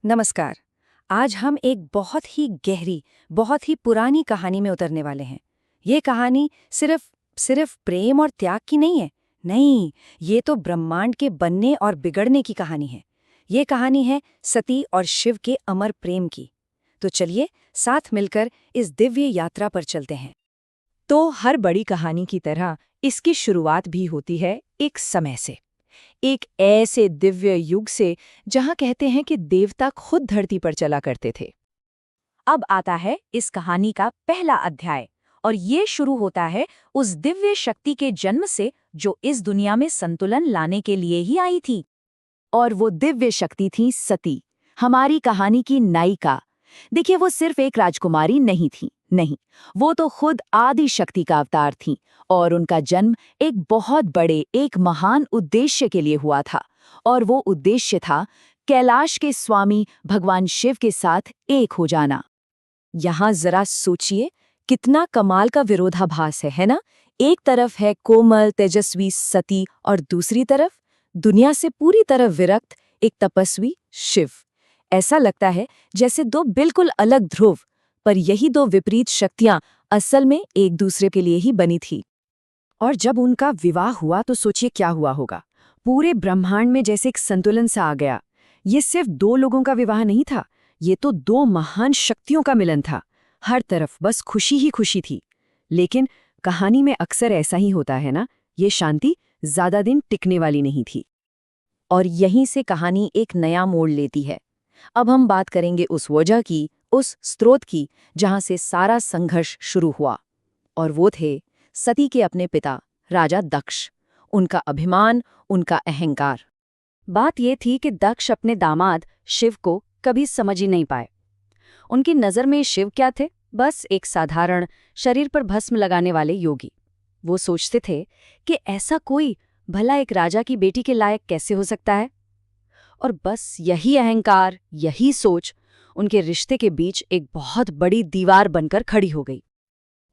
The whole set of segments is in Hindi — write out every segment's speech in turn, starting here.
नमस्कार। आज हम एक बहुत ही गहरी, बहुत ही पुरानी कहानी में उतरने वाले हैं। ये कहानी सिर्फ सिर्फ प्रेम और त्याग की नहीं है। नहीं, ये तो ब्रह्मांड के बनने और बिगड़ने की कहानी है। ये कहानी है सती और शिव के अमर प्रेम की। तो चलिए साथ मिलकर इस दिव्य यात्रा पर चलते हैं। तो हर बड़ी कहानी की तरह इसकी शुरुआत भी होती है एक समय से, एक ऐसे दिव्य युग से जहां कहते हैं कि देवता खुद धरती पर चला करते थे। अब आता है इस कहानी का पहला अध्याय, और ये शुरू होता है उस दिव्य शक्ति के जन्म से जो इस दुनिया में संतुलन लाने के लिए ही आई थी। और वो दिव्य शक्ति थी सती, हमारी कहानी की नायिका। देखिए, वो सिर्फ एक राजकुमारी नहीं थी, नहीं, वो तो खुद आदि शक्ति का अवतार थी। और उनका जन्म एक बहुत बड़े, एक महान उद्देश्य के लिए हुआ था। और वो उद्देश्य था कैलाश के स्वामी भगवान शिव के साथ एक हो जाना। यहाँ जरा सोचिए, कितना कमाल का विरोधाभास है ना? एक तरफ है कोमल तेजस्वी सती और दूसरी तरफ दुनिया से पूरी तरह विरक्त एक तपस्वी शिव। ऐसा लगता है जैसे दो बिल्कुल अलग ध्रुव, पर यही दो विपरीत शक्तियां असल में एक दूसरे के लिए ही बनी थी। और जब उनका विवाह हुआ तो सोचिए क्या हुआ होगा। पूरे ब्रह्मांड में जैसे एक संतुलन सा आ गया। ये सिर्फ दो लोगों का विवाह नहीं था, ये तो दो महान शक्तियों का मिलन था। हर तरफ बस खुशी ही खुशी थी। लेकिन कहानी में अक्सर ऐसा ही होता है ना, ये शांति ज्यादा दिन टिकने वाली नहीं थी। और यहीं से कहानी एक नया मोड़ लेती है। अब हम बात करेंगे उस वजह की, उस स्रोत की, जहां से सारा संघर्ष शुरू हुआ। और वो थे सती के अपने पिता राजा दक्ष, उनका अभिमान, उनका अहंकार। बात ये थी कि दक्ष अपने दामाद शिव को कभी समझ ही नहीं पाए। उनकी नज़र में शिव क्या थे? बस एक साधारण, शरीर पर भस्म लगाने वाले योगी। वो सोचते थे कि ऐसा कोई भला एक राजा की बेटी के लायक कैसे हो सकता है। और बस यही अहंकार, यही सोच उनके रिश्ते के बीच एक बहुत बड़ी दीवार बनकर खड़ी हो गई।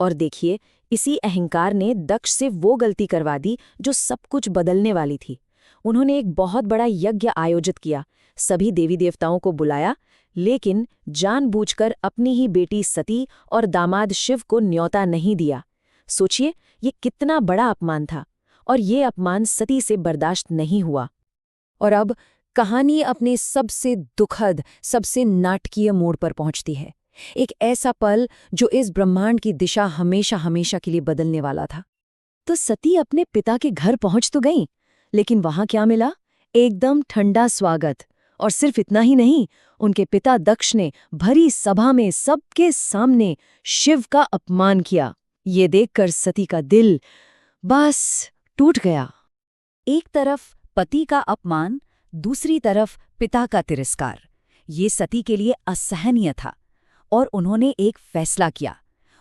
और देखिए, इसी अहंकार ने दक्ष से वो गलती करवा दी जो सब कुछ बदलने वाली थी। उन्होंने एक बहुत बड़ा यज्ञ आयोजित किया, सभी देवी देवताओं को बुलाया, लेकिन जानबूझकर अपनी ही बेटी सती और दामाद शिव को न्योता नहीं दिया। सोचिए, ये कितना बड़ा अपमान था। और ये अपमान सती से बर्दाश्त नहीं हुआ। और अब कहानी अपने सबसे दुखद, सबसे नाटकीय मोड़ पर पहुंचती है। एक ऐसा पल जो इस ब्रह्मांड की दिशा हमेशा हमेशा के लिए बदलने वाला था। तो सती अपने पिता के घर पहुंच तो गई, लेकिन वहां क्या मिला? एकदम ठंडा स्वागत। और सिर्फ इतना ही नहीं, उनके पिता दक्ष ने भरी सभा में सबके सामने शिव का अपमान किया। ये देखकर सती का दिल बस टूट गया। एक तरफ पति का अपमान, दूसरी तरफ पिता का तिरस्कार। ये सती के लिए असहनीय था। और उन्होंने एक फैसला किया।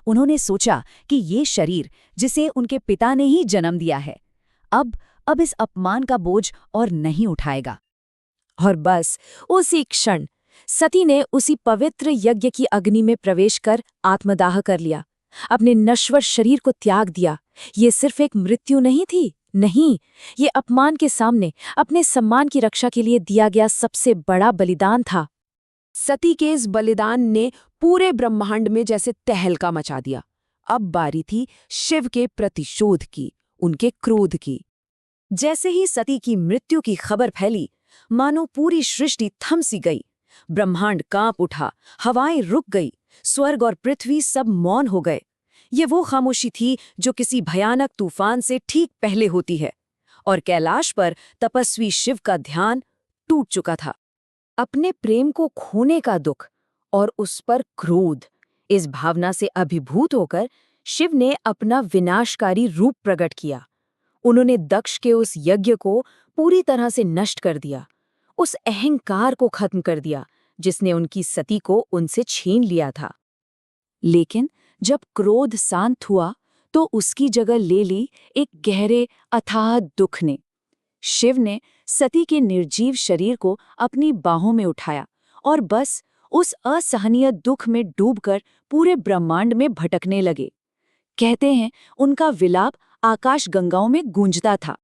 उन्होंने सोचा कि ये शरीर जिसे उनके पिता ने ही जन्म दिया है, अब इस अपमान का बोझ और नहीं उठाएगा। और बस उसी क्षण सती ने उसी पवित्र यज्ञ की अग्नि में प्रवेश कर आत्मदाह कर लिया, अपने नश्वर शरीर को त्याग दिया। ये सिर्फ एक मृत्यु नहीं थी, नहीं, ये अपमान के सामने अपने सम्मान की रक्षा के लिए दिया गया सबसे बड़ा बलिदान था। सती के इस बलिदान ने पूरे ब्रह्मांड में जैसे तहलका मचा दिया। अब बारी थी शिव के प्रतिशोध की, उनके क्रोध की। जैसे ही सती की मृत्यु की खबर फैली, मानो पूरी सृष्टि थम सी गई। ब्रह्मांड कांप उठा, हवाएं रुक गई, स्वर्ग और पृथ्वी सब मौन हो गए। ये वो खामोशी थी जो किसी भयानक तूफान से ठीक पहले होती है। और कैलाश पर तपस्वी शिव का ध्यान टूट चुका था। अपने प्रेम को खोने का दुख और उस पर क्रोध, इस भावना से अभिभूत होकर शिव ने अपना विनाशकारी रूप प्रकट किया। उन्होंने दक्ष के उस यज्ञ को पूरी तरह से नष्ट कर दिया, उस अहंकार को खत्म कर दिया जिसने उनकी सती को उनसे छीन लिया था। लेकिन जब क्रोध शांत हुआ तो उसकी जगह ले ली एक गहरे अथाह दुख ने। शिव ने सती के निर्जीव शरीर को अपनी बाहों में उठाया और बस उस असहनीय दुख में डूबकर पूरे ब्रह्मांड में भटकने लगे। कहते हैं उनका विलाप आकाश गंगाओं में गूंजता था।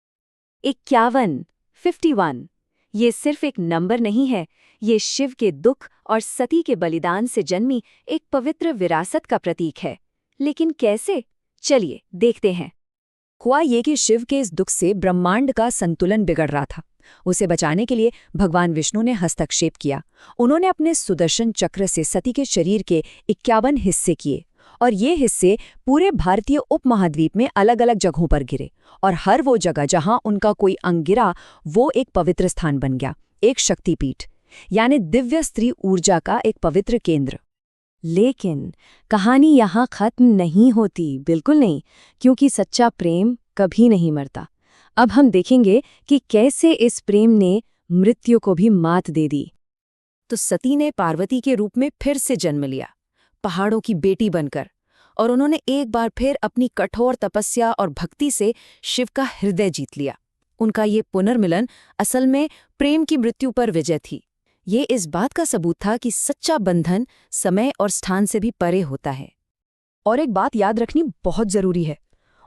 51, ये सिर्फ एक नंबर नहीं है, ये शिव के दुख और सती के बलिदान से जन्मी एक पवित्र विरासत का प्रतीक है। लेकिन कैसे? चलिए देखते हैं। हुआ ये कि शिव के इस दुख से ब्रह्मांड का संतुलन बिगड़ रहा था। उसे बचाने के लिए भगवान विष्णु ने हस्तक्षेप किया। उन्होंने अपने सुदर्शन चक्र से सती के शरीर के 51 हिस्से किए और ये हिस्से पूरे भारतीय उपमहाद्वीप में अलग अलग जगहों पर गिरे और हर वो जगह जहां उनका कोई अंग गिरा वो एक पवित्र स्थान बन गया, एक शक्तिपीठ, यानी दिव्य स्त्री ऊर्जा का एक पवित्र केंद्र। लेकिन कहानी यहाँ खत्म नहीं होती, बिल्कुल नहीं, क्योंकि सच्चा प्रेम कभी नहीं मरता। अब हम देखेंगे कि कैसे इस प्रेम ने मृत्यु को भी मात दे दी। तो सती ने पार्वती के रूप में फिर से जन्म लिया, पहाड़ों की बेटी बनकर, और उन्होंने एक बार फिर अपनी कठोर तपस्या और भक्ति से शिव का हृदय जीत लिया। उनका ये पुनर्मिलन असल में प्रेम की मृत्यु पर विजय थी। ये इस बात का सबूत था कि सच्चा बंधन समय और स्थान से भी परे होता है। और एक बात याद रखनी बहुत जरूरी है,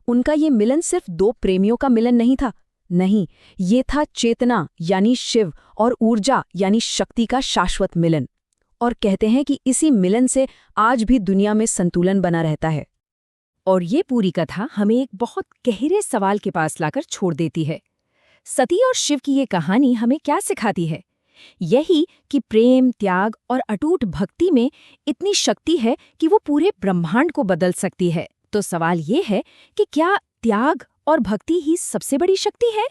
उनका ये मिलन सिर्फ दो प्रेमियों का मिलन नहीं था। नहीं, ये था चेतना यानी शिव और ऊर्जा यानी शक्ति का शाश्वत मिलन। और कहते हैं कि इसी मिलन से आज भी दुनिया में संतुलन बना रहता है। और ये पूरी कथा हमें एक बहुत गहरे सवाल के पास लाकर छोड़ देती है। सती और शिव की ये कहानी हमें क्या सिखाती है? यही कि प्रेम, त्याग और अटूट भक्ति में इतनी शक्ति है कि वो पूरे ब्रह्मांड को बदल सकती है। तो सवाल ये है कि क्या त्याग और भक्ति ही सबसे बड़ी शक्ति है,